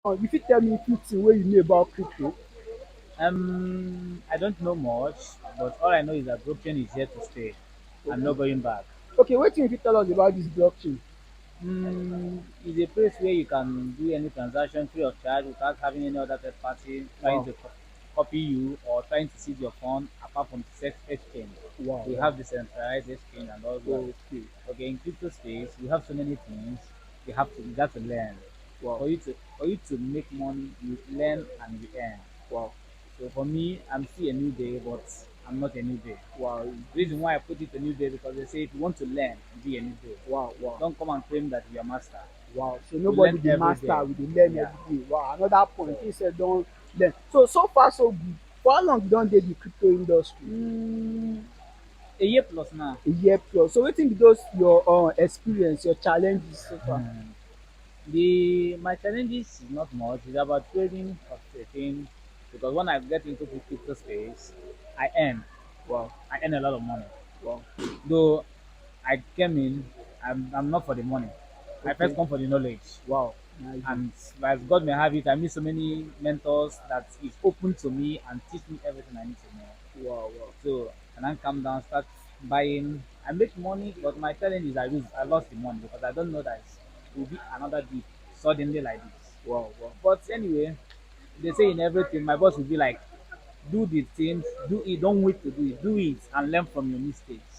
You fit tell me few things wey you know about crypto? I don't know much, but all I know is that blockchain is here to stay and no Okay. going back. Okay, wetin you fit tell us about dis blockchain? It's a place where you can do any transaction free of charge without having any other third party trying Wow, to copy you or trying to seize your phone apart from sex exchange. wow, We wow. have decentralized exchange and all that. Okay, Okay, in crypto space, we have so many things you have to learn. wow, For you to make money, you learn and you earn. wow, So for me, I'm still a new day, but I'm not a new day. wow, Reason why I put it a new day because they say if you want to learn, be a new day. wow, wow, Don't come and claim that you're a master. wow. So You nobody learn be every master, day. we dey learn Yeah. every day. Wow, another So point, you sef don learn. So far so good. For how long you don dey the crypto industry? mm, a year plus now. A year plus. So wetin be those your experience, your challenges so far? Hmm. My challenges is not much. It's about trading of the thing because when I get into the crypto space, I earn. Wow, I earn a lot of money. wow, Though I came in, I'm not for the money. I first okay, come for the knowledge. wow, nice one. And as God may have it, I meet so many mentors that is open to me and teach me everything I need to know. Wow, wow. So and then come down, start buying. I make money, but my challenge is I lost the money because I don't know that it will be another dip suddenly like this. Wow, wow. But anyway, they say in everything, my boss will be like, do the things, do it, don't wait to do it and learn from your mistakes.